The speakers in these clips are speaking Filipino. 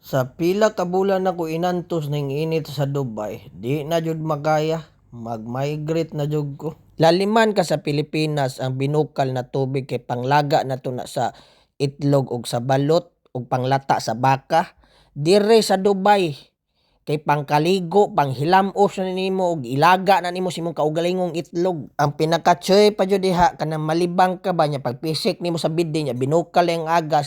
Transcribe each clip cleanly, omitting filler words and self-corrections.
Sa pila ka bulan ako inantos ning init sa Dubai, di na jud makaya, mag-migrate na jud ko. Laliman ka sa Pilipinas, ang binukal na tubig kay panglaga na to na sa itlog og sa balot ug panglata sa baka. Dire sa Dubai, kay pangkaligo, panghilamos na nimo og ilaga na nimo sa imong kaugalingong itlog. Ang pinakatsoy pa jud diha kanang malibang ka ba nya pagpisik nimo sa bidde nya binukal ang agas,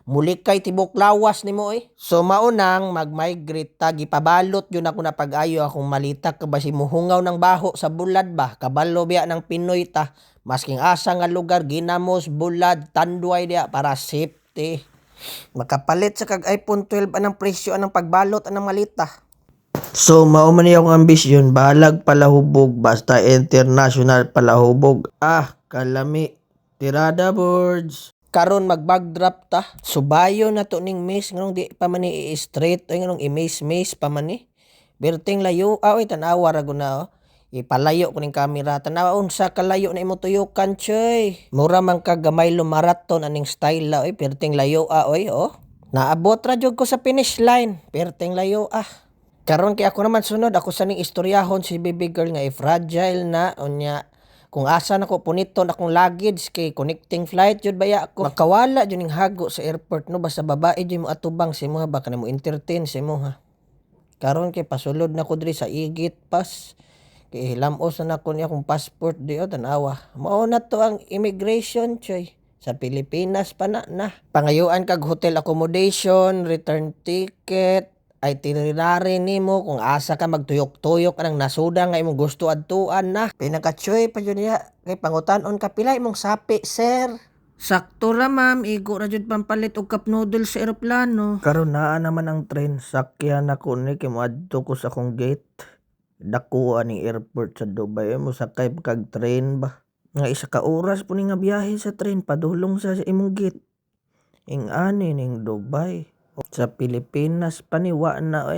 muli kay tibok lawas nimo eh. So maunang mag-migrate ta, gipabalot yun ako na pag-ayo akong malita ka ba si muhungaw ng baho sa bulad ba, kabalo biya ng Pinoy ta, masking asa nga lugar ginamos bulad tanduay diya para safety. Makapalit sa kag iPhone 12 anang presyo anang pagbalot anang malita. So mao man akong ambisyon, balag palahubog basta international palahubog. Kalami. Tirada boards. Karon mag-backdrop ta. Subayo na to ning miss nganong di pa man ni straight ay nganong i-miss pa man ni. Berting layo oy tanawa ra guna ipalayo ko ning camera tanawa unsa kalayo na imo tuyukan choy. Mura man ka gamay marathon aning style oy perting layo oy Naabot ra jud ko sa finish line. Perting layo Karon kay ako naman sunod ako sa ning istoryahon si baby girl nga fragile na unya kung asa na ko puniton akong luggage kay connecting flight jud baya ako. Makawala jud ning hago sa airport no basta babae jud mo atubang si mo baka na mo entertain si mo Karon kay pasulod na ko diri sa Igit Pass. Kay hilamos na ko niya akong passport di tanawa. Mao na to ang immigration choy. Sa Pilipinas pa na. Pangayuan kag hotel accommodation, return ticket, itinerary nimo kung asa ka magtuyok-tuyok anang nasuda nga imong gusto adtuan na. Pinakachoy pa jud niya kay pangutan-on ka pila imong sapi sir. Sakto ra ma'am, igo ra jud pampalit og cup noodles sa eroplano. Karon naa naman ang train, sakyan ako ni kay moadto ko sa akong gate. Dako ani airport sa Dubai mo sakay kag train ba. Nga isa ka oras po ni nga biyahe sa train padulong sa imong gate. Ing ani ning Dubai. Sa Pilipinas paniwa na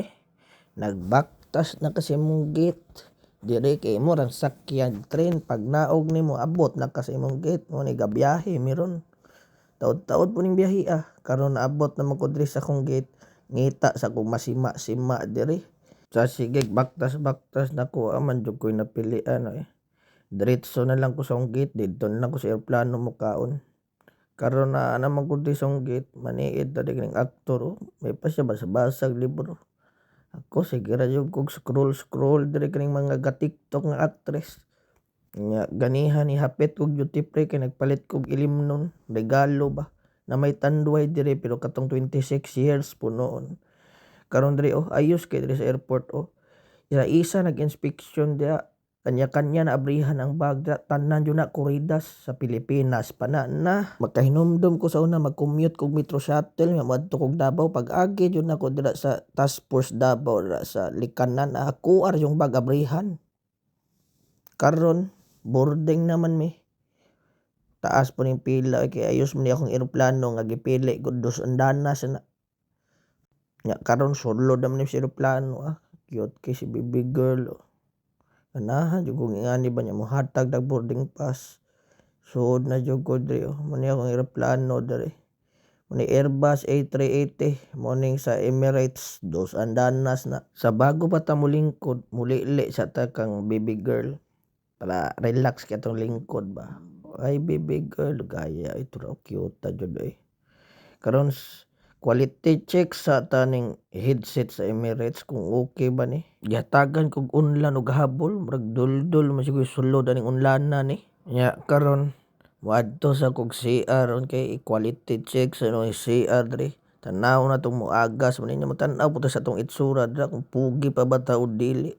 nagbaktas na kasi imong gate. Dire kay mo rang sakyan train pag naog nimo abot na kasi imong gate mo ni gabiyahe meron. Taod-taod po ning biyahe karon naabot na mo ko diri sa akong gate ngita sa kong masima-sima dire. Sa sige baktas na ko aman jud ko'y napilian Diretso na lang ko sa akong gate didto na lang ko sa eroplano mo kaon. Karon na naman ko di sa akong gate maniid na ning aktor may pa siya basag libro. Ako sige ra jud kog scroll dire kaning mga ga-TikTok nga actress. Nya ganihan ni hapit kog duty free kay nagpalit kog ilimnon regalo ba na may tanduay dire pero katong 26 years po noon. Karon diri ayos kay diri sa airport isa nag-inspection dia kanya-kanya na abrihan ang bag tanan jud na kuridas sa Pilipinas pa na makahinumdum ko sa una mag-commute kog metro shuttle nga moadto kog Davao pag agi jud nako dira sa Task Force Davao sa likanan ako yung bag abrihan. Karon boarding naman taas po ning pila kay ayos man akong eroplano nga gipili gud dos andanas na. Nya karon sulod naman ni sa eroplano cute kay si baby girl anahan jud kong ingani ba niya mohatag dag boarding pass. Suod na jud ko diri muni akong eroplano diri. Muni Airbus A380 morning sa Emirates dos andanas na. Sa bago pa ta mulingkod mulili sa ta kang baby girl para relax kay atong lingkod ba. Ay baby girl gaya ito raw cute ta jud Karon quality check sa taning headset sa Emirates kung okay ba ni. Gihatagan kog unlan og habol, murag duldul man siguro sulod aning unlanan ni. Nya karon moadto sa kog CR kay quality check sa CR diri. Tanaw na tong moagas man ninyo tan-aw puto sa tong itsura dira kung pugi pa ba ta o dili.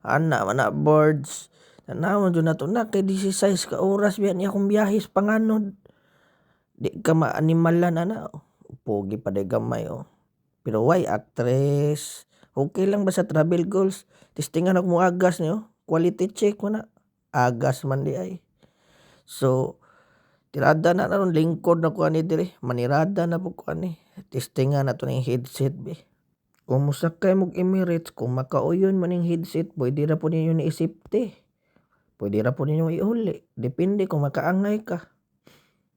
Ana man na birds. Tanaw jud nato na kay 16 ka oras biya ni akong biyahe sa panganod. Di ka maanimalan Pogi pa day gamay Pero why actress? Okay lang ba sa travel goals? Testingan ako mo agas niyo. Quality check mo na. Agas man di ay. So, tirada na ron lingkod na ko ani dire. Manirada na po ko ani. Testingan na to ng headset be. Kung musakay mong Emirates, kung makauyon man yung headset, pwede ra po ninyo ni isipte. Pwede ra po ninyo iuli. Depende kung makaangay ka.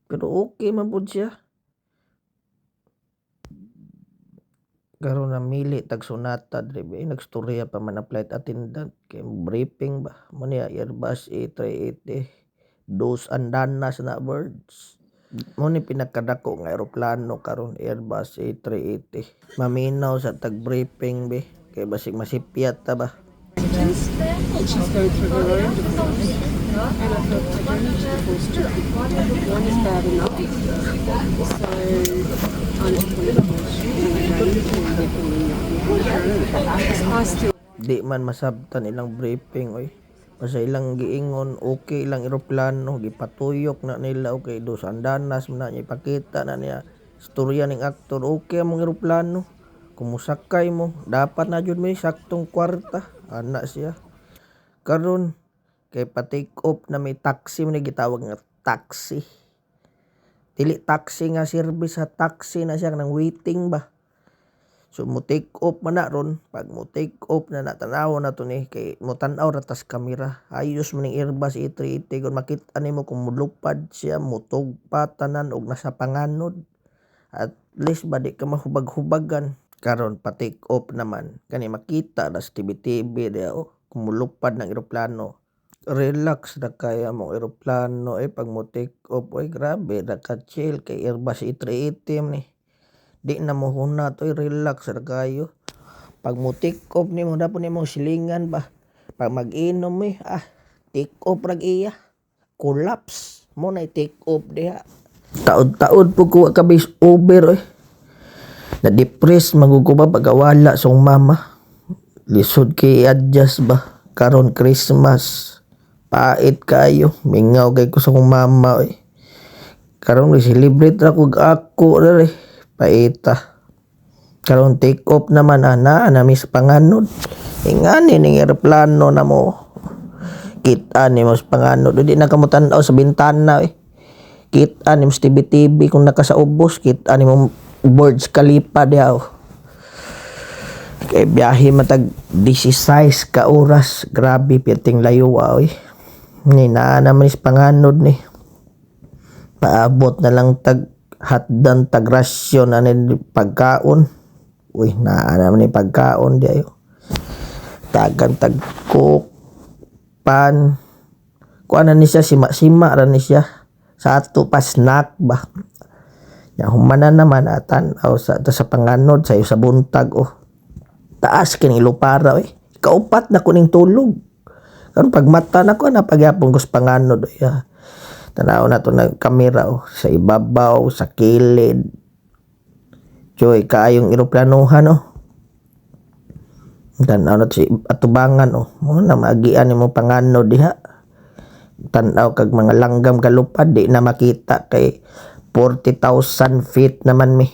Pero okay man po siya. Karon namili tag Sonata drive nagstorya pa man ang flight attendant kay briefing ba mo niya Airbus A380 dos andanas na birds. Mo ni pinakadako nga eroplano karon Airbus A380. Maminaw sa tag briefing be kay basig masipyat ta ba. She's going through her own divorce, and I've got divorce too. One is bad enough, so I'm just going to divorce you, and I don't think they're falling out. I still Di man masabtan ilang briefing oy. Basta ilang giingon okay ilang eroplano gipatuyok na nila okay dos andanas man na niya ipakita na niya storya ning aktor okay among eroplano kumusakay mo dapat na jud may saktong kwarta ana siya karon kay pa-take off na may taxi man ni gitawag nga taxi dili taxi nga service sa taxi na siya nang waiting ba. So mo take off man na ron, pag mo take off na natanaw na to ni kay mo tan-aw ra tas kamera. Ayos man ning Airbus A380 kun makita nimo kung mulupad siya, mutugpa tanan og nasa panganod. At least ba di ka mahubag-hubagan. Karon pa take off naman kani makita na sa TV dia kung mulupad ng eroplano. Relax na kaya mo eroplano pag mo take off grabe na ka chill kay Airbus A380 ni. Di na mo huna to relax ra kayo. Pag mo take off nimo dapat nimo silingan ba. Pag mag-inom take off rag iya. Collapse mo na take off diha. Taod-taod po ko kabis over Na depress maguguba pagawala song mama. Lisod kay adjust ba karon Christmas. Pait kayo mingaw kay ko sa kong mama Karon celebrate ra kog ako ra paita. Karon take off naman ana nami sa panganod. Ingani ning eroplano na mo. Kita ni mo sa panganod. Di na kamo tan-aw sa bintana Kita ni mo sa TV kung nakasaubos. Kita ni mo Burj Khalifa diaw. Kay biyahe matag 16 ka oras. Grabe piting layo Ni na naman sa panganod ni. Paabot na lang tag hatdan tag rasyon ani pagkaon. Uy, naman ni pagkaon di ayo. Tagan tag cook, pan. Kuana ni siya sima-sima ra ni siya. Sa ato pa snack ba. Ya humanan naman atan sa panganod sa buntag Taas kini ilupara Kaupat na kuning tulog. Karon pag mata na ko na pagyapon ko sa panganod Tanaw na to ng kamera sa ibabaw, sa kilid. Joy, kaayong eroplanuhan Tanaw na to sa atubangan Mo na magian mo panganod diha. Tanaw kag mga langgam kalupad di na makita kay 40,000 feet naman mi.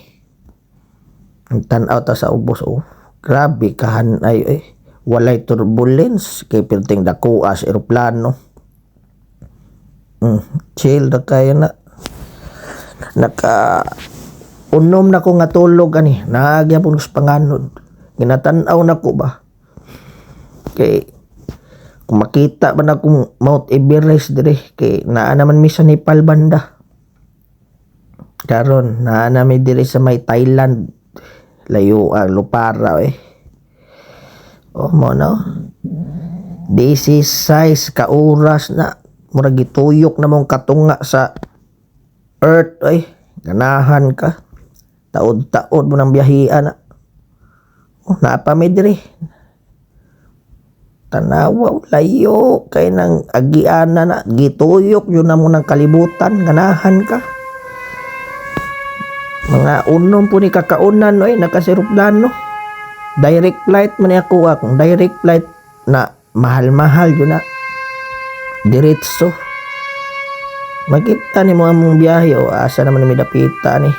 Tanaw ta sa ubos Grabe kahanay Walay turbulence kay perting dako as eroplano. Chill na kayo na unom na ko nga tulog ani naagya po sa panganod ginatanaw na ko ba kay kung makita ba na kung Mount Everest dire kay naa naman mi sa Nepal banda karon naa nami dire sa may Thailand layo lupara mo no this is size ka oras na murag gituyok na mong katunga sa earth ganahan ka taod-taod mo nang biyahian napami diri tanawa layo kay nang agiana na gituyok yun na mo ng kalibutan ganahan ka mga unom po ni kakaunan nakaseroplano direct flight man ako akong direct flight na mahal-mahal yun na diretso makita ni mo among biyahe asa naman ni dapita ni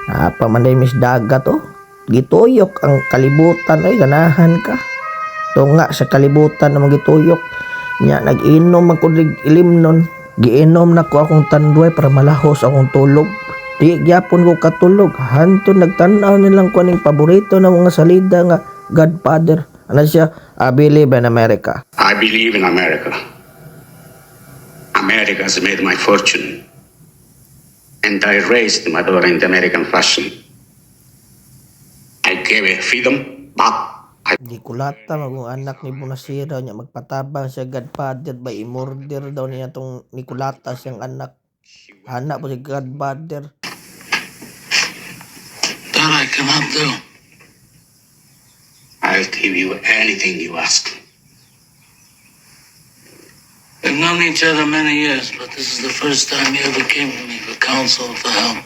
apa man day mis dagat gituyok ang kalibutan ganahan ka tunga sa kalibutan na gituyok nya nag-inom man kudig ilimnon giinom na ko akong tanduay para malahos akong tulog di gyapon ko katulog hantud nagtan-aw nilang kuning paborito na mga salida nga Godfather ano siya I believe in America. I believe in America. America has made my fortune, and I raised my daughter in the American fashion. I gave freedom back. Di kulata magong anak ni Bonasira niya magpatabang siya godfather by imorder daw niya tong Nicolata siyang anak. Anak po si godfather. That I cannot do. I'll give you anything you ask. We've known each other many years, but this is the first time you ever came to me for counsel or for help.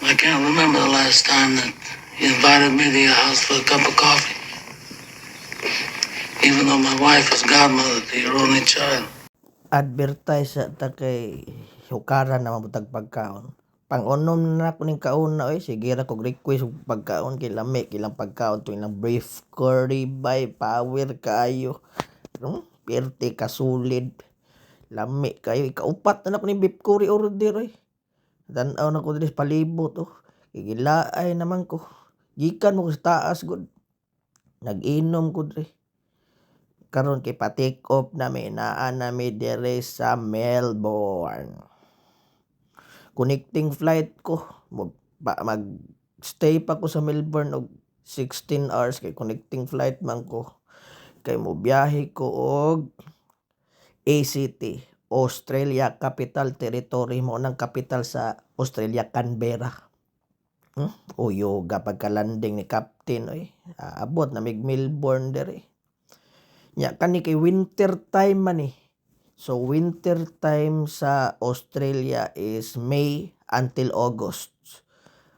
I can't remember the last time that you invited me to your house for a cup of coffee. Even though my wife is godmother to your only child. Advertise sa ta kay hukaran na mabutag pagkaon. Pangunom na ako ning kauna oy, sige ra kog request og pagkaon kay lami kilang pagkaon tuwing lang beef curry by power kayo. Perte ka sulid. Lami kayo ikaupat na ako ning beef curry order oy. Tan-aw na ko diri sa palibot oh. Gigilaay naman ko. Gikan mo sa taas gud. Nag-inom ko diri. Karon kay pa-take off na may naan na may dire sa Melbourne. Connecting flight ko. Mag-stay pa ko sa Melbourne og 16 hours kay connecting flight man ko. Kay mo biyahe ko og ACT, Australia Capital Territory mo nang capital sa Australia, Canberra. O yoga pagka-landing ni Captain oy. Abot na mig Melbourne dere. Nya kani kay winter time man eh. So winter time sa Australia is May until August.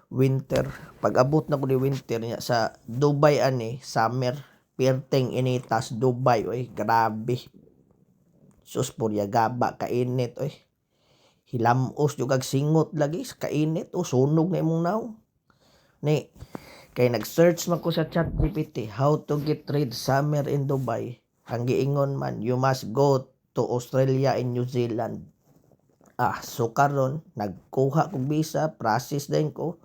Winter. Pag abot na ko ni winter nya sa Dubai ani summer. Perteng initas Dubai oy, grabe. Sus purya gaba kainit oy. Hilamos jud kag singot lagi kainit o sunog na imong naw. Ni kay nag-search man ko sa ChatGPT how to get rid summer in Dubai. Ang giingon man, you must go to Australia and New Zealand. So karon nagkuha kog visa, process din ko.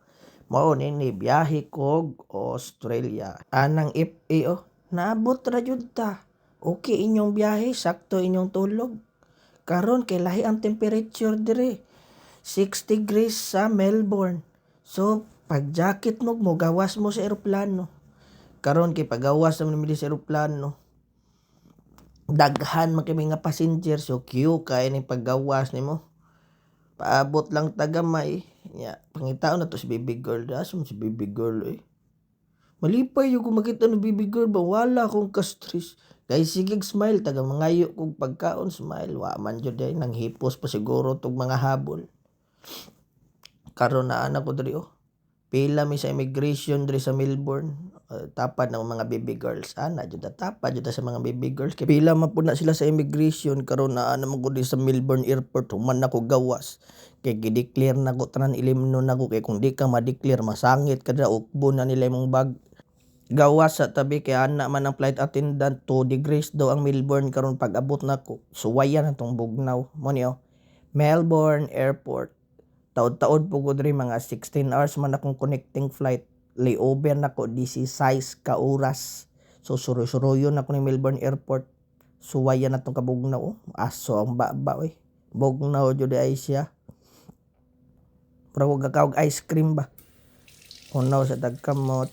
Mao ni biyahe kog Australia. Anang FA naabot ra jud ta. Okay inyong biyahe, sakto inyong tulog. Karon kay lahi ang temperature dire. 6 degrees sa Melbourne. So pag jacket mo gawas mo sa eroplano. Karon kay pagawas mo ni sa eroplano. Daghan man kay mga passenger so queue kay ni paggawas nimo. Paabot lang tagamay. Nya pangitaon na to si baby girl. Asum si baby girl eh. Malipay yung kung makita ng baby girl ba wala akong ka-stress. Guys sige smile taga mangayo kog pagkaon smile wa man jud ay nang hipos pa siguro tog mga habol. Karon na anak ko diri Pila mi sa immigration diri sa Melbourne. Tapad ng mga baby girls. Ana jud tapad jud sa mga baby girls. Kay pila man pud na sila sa immigration karon na naman ko di sa Melbourne airport human nako gawas. Kay gi-declare na ko tanan ilimno na ko kay kung di ka ma-declare masangit ka dira ukbo na nila imong bag. Gawas sa tabi kay ana man ang flight attendant 2 degrees daw ang Melbourne karon pag abot na ko. Suwayan atong bugnaw. Mo niyo Melbourne Airport. Taod-taod po ko diri mga 16 hours man akong connecting flight. Layover na ko 16 ka oras. So suroy-suroyon ako ni Melbourne Airport. Suwayan na itong kabugnaw. Aso ang baba oy. Bugnaw jud ay siya. Pero huwag kakawag ice cream ba? Unaw sa tagkamot.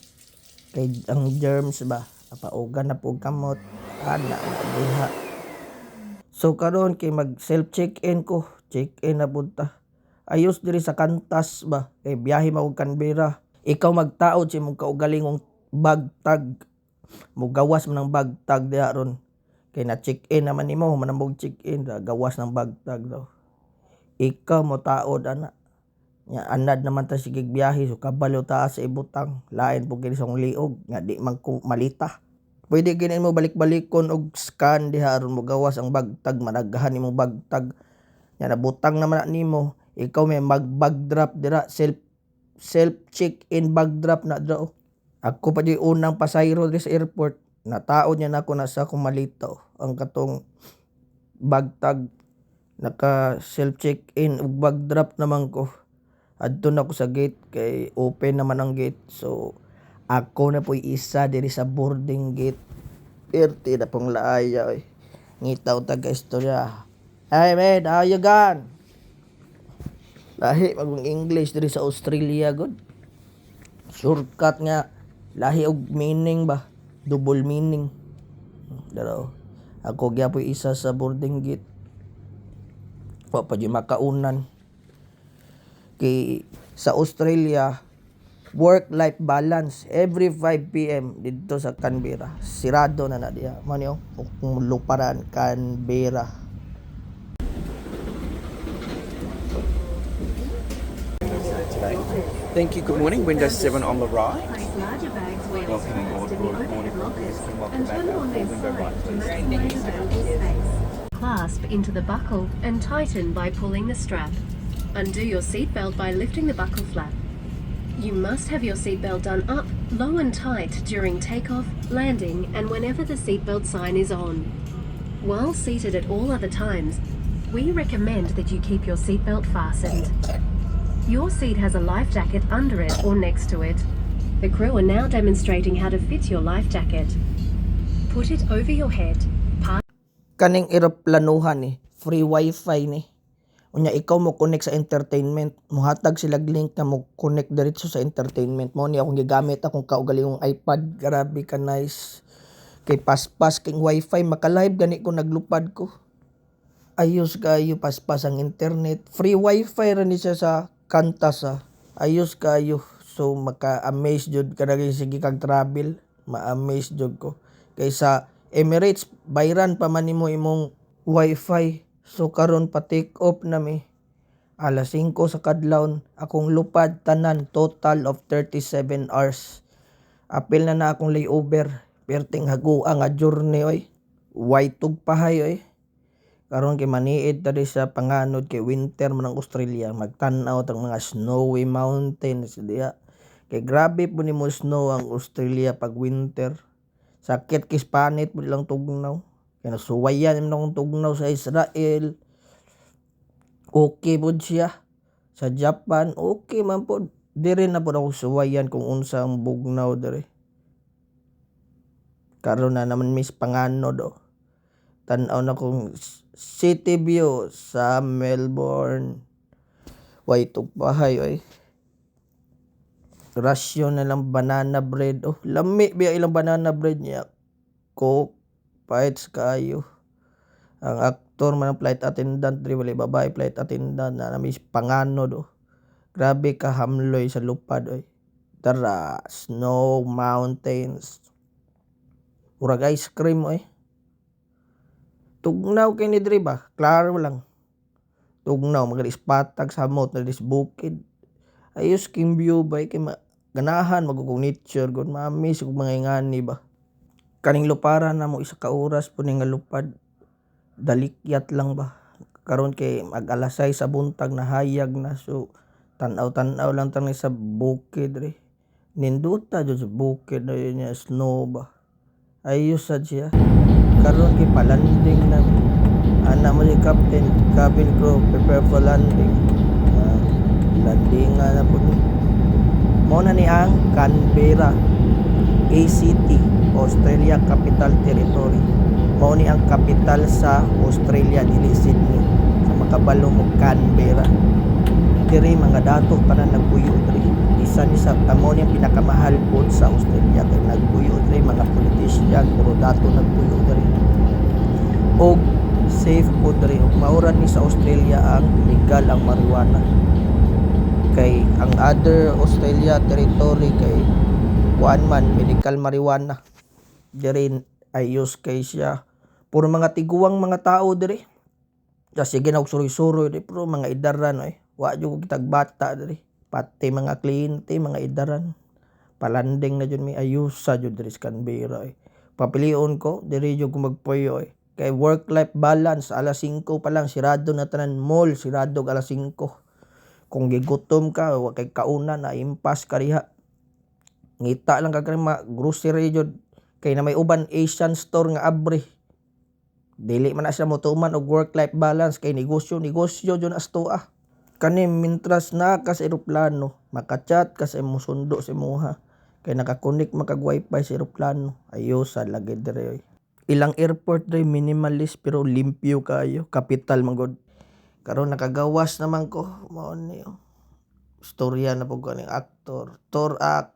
Kay ang germs ba? Napaugan na po kamot. Ana na diha. So karon kay mag self-check-in ko. Check-in na punta. Ayos diri sa Kantas ba? Kay biyahe mag Canberra. Ikaw magtaod si mong kaugalingong bag tag. Mugawas man ng bag tag diha ron. Kay na check-in naman nimo man ang check-in gawas ng bag tag daw. Ikaw mo taod ana. Nya anad naman ta sige biyahe so kabalo ta sa ibutang. Lain po kini sa liog nga di man ko malita. Pwede ginin mo balik-balikon og scan diha aron mo gawas ang bag tag managhan nimo bag tag. Nya nabutang naman nimo. Ikaw may mag-bag drop dira self check-in bag drop na dra. Ako pa di unang pasayro diri sa airport. Nataod niya na ako na sa akong malita ang katong bag tag naka self check-in ug bag drop naman ko. Adto na ako sa gate kay open naman ang gate. So ako na po'y isa diri sa boarding gate. Irti na pong laaya oy. Ngitaw taga istorya. Hey man, how you gone? Lahi magong English diri sa Australia god. Shortcut nga lahi og meaning ba, double meaning. Pero ako gyapon isa sa boarding gate, wa pa di makaunan kay sa Australia work-life balance every 5 p.m. dito sa Canberra. Sirado na na diya. Manyo, luparan Canberra. Thank you. Good morning. Window 7 on the right. Place larger bags where Welcome aboard. in the Good morning. overhead lockers Welcome and back turn up. on their Window right, side to please. maximize available space. Clasp into the buckle and tighten by pulling the strap. Undo your seatbelt by lifting the buckle flap. You must have your seatbelt done up, low and tight during takeoff, landing, and whenever the seatbelt sign is on. While seated at all other times, we recommend that you keep your seatbelt fastened. Your seat has a life jacket under it or next to it. The crew are now demonstrating how to fit your life jacket. Put it over your head. Kaning eroplanuhan ni, free wifi ni. Unya ikaw mo connect sa entertainment, muhatag sila link na mo connect diretso sa entertainment mo. Ni akong gigamit akong kaugalingong iPad, grabe ka nice. Kay paspas king wifi, maka-live gani ko naglupad ko. Ayos kayo paspas ang internet. Free wifi ra ni siya sa Qantas ah. Ayos kayo. So maka-amaze jud ka na sige kag travel, ma-amaze jud ko. Kaysa Emirates, bayran pa man nimo imong wifi. So karon pa take off na mi. Alas 5 sa kadlawon, akong lupad tanan total of 37 hours. Apil na akong layover. Perting hagua nga journey oy. Waytog pahay oy. Karon kay maniid ta sa panganod kay winter man ang Australia, magtan-aw tang mga snowy mountains diya. Kay grabe po ni mo snow ang Australia pag winter. Sakit kis panit mo lang tugnaw. Kaya nasuwayan naman akong tugnaw sa Israel. Okay po siya. Sa Japan, okay man po. Di rin na po ako suwayan kung unsa ang bugnaw dere. Karon na naman mis pangano do. Tan-aw na kong city view sa Melbourne. Waytog bahay oy. Rasyon na lang banana bread. Oh, lami biya ilang banana bread niya. Coke, fights kayo. Ang aktor man ang flight attendant, diri wala babae flight attendant na namis pangano do. Grabe ka hamloy sa lupad oy. Tara, snow, mountains. Murag ice cream oy. Tugnaw kay ni diri ba? Klaro lang. Tugnaw magalis patag sa mount na dis bukid. Ayos king view ba kay ganahan magugong nature gud mamis ug mga ingani ba. Kaning luparan na mo isa ka oras po ni nga lupad. Dalikyat lang ba. Karon kay mag-alas 6 sa buntag na hayag na so tan-aw lang tani sa bukid ri. Ninduta jud sa bukid na yun niya snow ba. Ayos sad siya. Karon kay palanding na ana mo si captain cabin crew prepare for landing. Landing na po ni. Mao na ni ang Canberra, ACT, Australia Capital Territory. Mao ni ang kapital sa Australia dili Sydney. Sa makabalo mo Canberra. Diri mga dato pa na nagpuyo diri. Isa ni sa tamo ni pinakamahal po sa Australia kay nagpuyo diri mga politician pero dato nagpuyo diri. Og safe po diri og mauran ni sa Australia ang legal ang marijuana. Kay ang other Australia territory kay kuan man medical marijuana. Diri ayos kay siya. Puro mga tiguang mga tao diri. Kasi ginawag suroy-suroy diri pero mga idaran oy. Wa jud kitag bata diri. Pati mga kliyente, mga idaran. Palanding na jud mi ayusa jud diri sa Canberra oy. Papilion ko diri jud ko magpuyo oy. Kay work-life balance alas 5 pa lang sirado na tanan mall, sirado alas 5. Kung gigutom ka, wa kay kauna na impas ka riha. Ngita lang ka mga grocery jud kay na may uban Asian store nga abri. Dili man na siya motuman og work-life balance kay negosyo jud astoa. Kani mintras na ka sa eroplano, makachat ka sa imong sundo sa imuha. Kay nakakonek makag wifi sa eroplano. Ayos sa lagi dire. Ilang airport dre minimalist pero limpyo kayo, capital man gud. Karon nakagawas naman ko mao ni Istorya na po kaning aktor. Torak.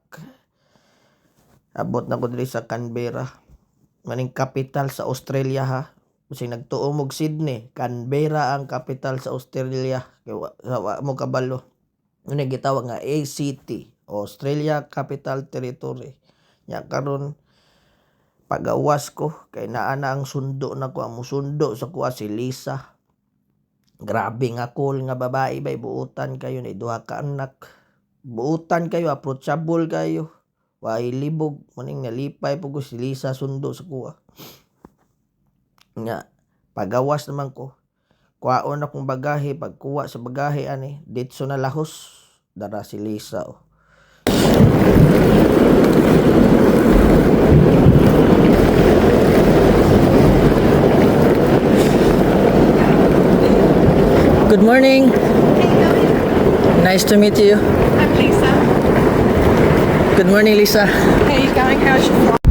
Abot na ko diri sa Canberra. Maning capital sa Australia ha. Kasi nagtuong og Sydney. Canberra ang capital sa Australia. Kaya wa mo kabalo. Ano gitawag nga ACT. Australia Capital Territory. Nya karon pagawas ko kay naa na ang sundo na ko, ang musundo sa kuha si Lisa. Grabe nga cool nga babae bay, buutan kayo ni duha ka anak. Buutan kayo, approachable kayo. Way libog maning nalipay pug si Lisa sundo sa kuha. Nga pagawas naman ko. Kuhaon akong bagahe, pagkuha sa bagahe ani, ditso na lahos dara si Lisa oh. Good morning. Nice to meet you. I'm Lisa. Good morning, Lisa. How are you going? How's your flight?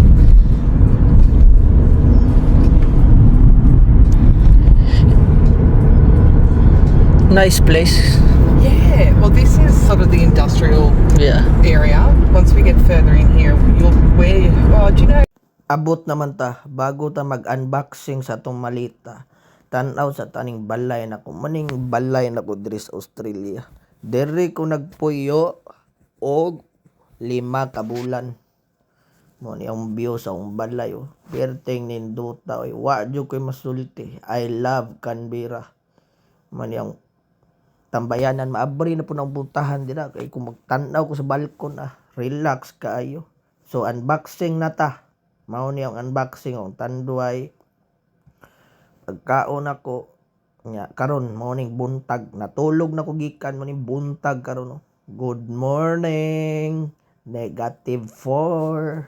Nice place. Yeah, well, this is sort of the industrial Yeah. area. Once we get further in here, do you know? Abot naman ta bago ta mag-unboxing sa atong malita. Tanaw sa taning balay na ko. Maning balay na ko diri sa Australia. Diri ko nagpuyo og 5 ka bulan. Mo ni ang view sa akong balay oh. Perteng ninduta oy. Wa jud koy masulti. I love Canberra. Man yang tambayanan maabri na po ng puntahan dira kay kung magtanaw ko sa balkon relax kaayo. So unboxing na ta. Mao ni ang unboxing ang tanduay. Pagkaon ako nya karon morning buntag natulog na ko gikan mo ning buntag karon no. Good morning. -4.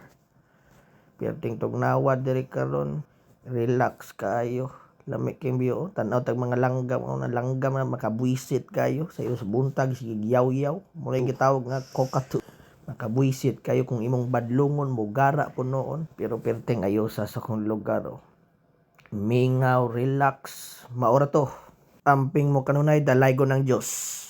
Perting tugnawa diri karon. Relax kaayo. Lami kayong view, tanaw tag mga langgam, na langgam na makabuisit kayo sa iyo sa buntag, sige yaw-yaw. Muna yung gitawag nga kokatu. Makabuisit kayo kung imong badlungon mo, gara po noon. Pero perteng ayo sa kong lugar. Oh. Mingaw, relax, maura to. Amping mo kanunay, dalaygo ng Diyos.